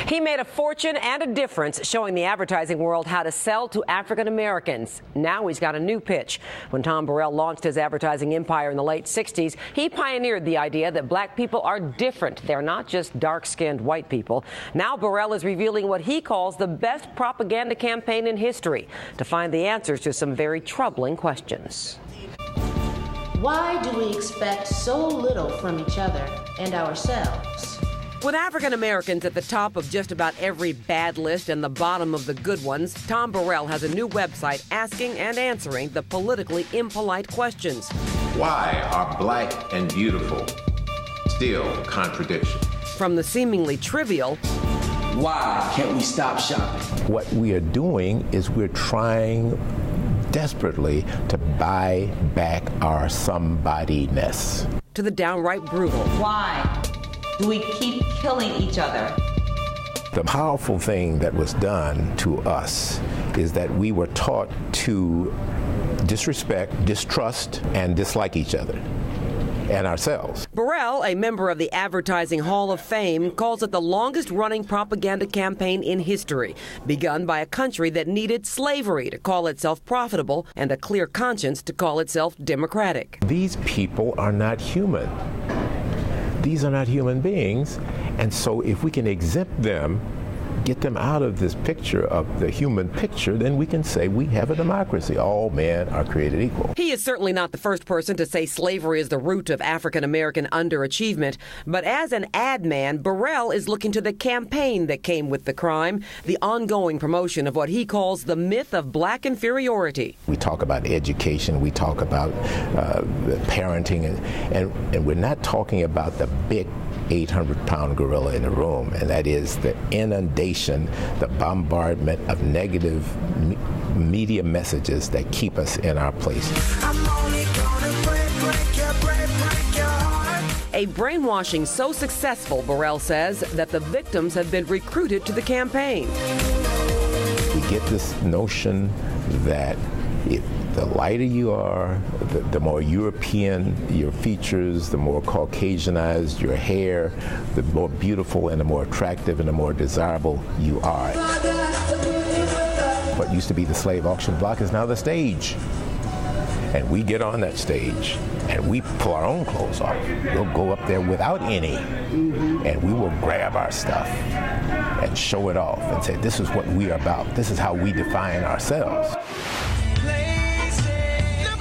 He made a fortune and a difference showing the advertising world how to sell to African Americans. Now he's got a new pitch. When Tom Burrell launched his advertising empire in the late 60s, he pioneered the idea that black people are different. They're not just dark-skinned white people. Now Burrell is revealing what he calls the best propaganda campaign in history to find the answers to some very troubling questions. Why do we expect so little from each other and ourselves? With African Americans at the top of just about every bad list and the bottom of the good ones, Tom Burrell has a new website asking and answering the politically impolite questions. Why are black and beautiful still contradictions? From the seemingly trivial, why can't we stop shopping? What we are doing is we're trying desperately to buy back our somebody-ness, to the downright brutal. Why do we keep killing each other? The powerful thing that was done to us is that we were taught to disrespect, distrust, and dislike each other and ourselves. Burrell, a member of the Advertising Hall of Fame, calls it the longest-running propaganda campaign in history, begun by a country that needed slavery to call itself profitable and a clear conscience to call itself democratic. These people are not human. These are not human beings, and so if we can exempt them, get them out of this picture of the human picture, then we can say we have a democracy. All men are created equal. He is certainly not the first person to say slavery is the root of African American underachievement, but as an ad man, Burrell is looking to the campaign that came with the crime, the ongoing promotion of what he calls the myth of black inferiority. We talk about education, we talk about parenting, and we're not talking about the big 800-pound gorilla in the room, and that is the inundation, the bombardment of negative media messages that keep us in our place. I'm only gonna break your heart. A brainwashing so successful, Burrell says, that the victims have been recruited to the campaign. We get this notion that the lighter you are, the more European your features, the more Caucasianized your hair, the more beautiful and the more attractive and the more desirable you are. What used to be the slave auction block is now the stage. And we get on that stage and we pull our own clothes off. We'll go up there without any, and we will grab our stuff and show it off and say, this is what we are about. This is how we define ourselves.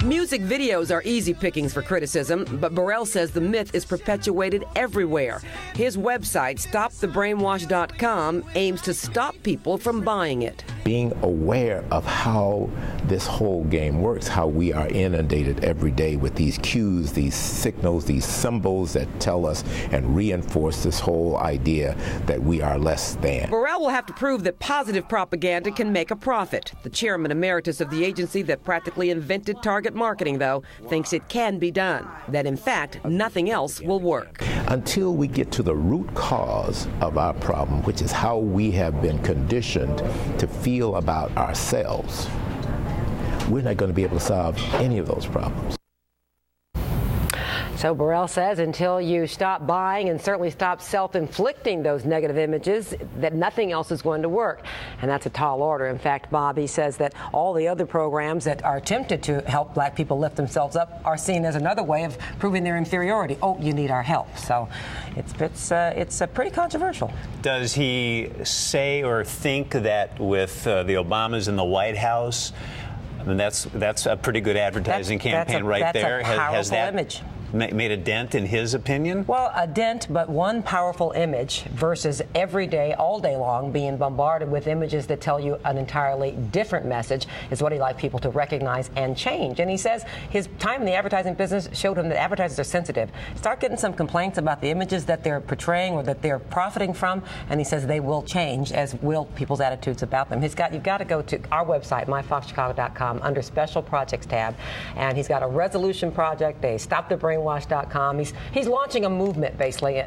Music videos are easy pickings for criticism, but Burrell says the myth is perpetuated everywhere. His website, stopthebrainwash.com, aims to stop people from buying it. Being aware of how this whole game works, how we are inundated every day with these cues, these signals, these symbols that tell us and reinforce this whole idea that we are less than. Burrell will have to prove that positive propaganda can make a profit. The chairman emeritus of the agency that practically invented target marketing, though, thinks it can be done, that in fact nothing else will work. Until we get to the root cause of our problem, which is how we have been conditioned to feel about ourselves, we're not going to be able to solve any of those problems. So Burrell says until you stop buying and certainly stop self-inflicting those negative images, that nothing else is going to work. And that's a tall order. In fact, Bob, he says that all the other programs that are attempted to help black people lift themselves up are seen as another way of proving their inferiority. Oh, you need our help. So it's pretty controversial. Does he say or think that with the Obamas in the White House, I mean, that's a pretty good advertising campaign right there? That's a powerful has that image. Made a dent in his opinion? Well, a dent, but one powerful image versus every day, all day long, being bombarded with images that tell you an entirely different message is what he'd like people to recognize and change. And he says his time in the advertising business showed him that advertisers are sensitive. Start getting some complaints about the images that they're portraying or that they're profiting from, and he says they will change, as will people's attitudes about them. You've got to go to our website, myfoxchicago.com, under Special Projects tab, and he's got a resolution project, a Stop the Brainwashing brainwash.com. He's launching a movement, basically,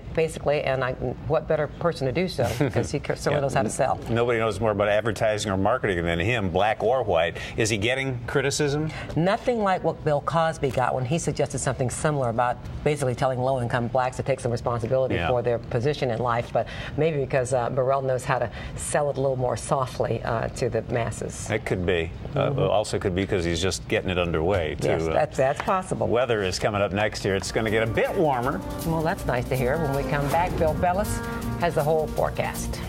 and what better person to do so, because he certainly knows how to sell. Nobody knows more about advertising or marketing than him, black or white. Is he getting criticism? Nothing like what Bill Cosby got when he suggested something similar about basically telling low-income blacks to take some responsibility for their position in life, but maybe because Burrell knows how to sell it a little more softly to the masses. It could be. Also could be because he's just getting it underway, too. Yes, that's possible. Weather is coming up next year. It's going to get a bit warmer. Well, that's nice to hear. When we come back, Bill Bellis has the whole forecast.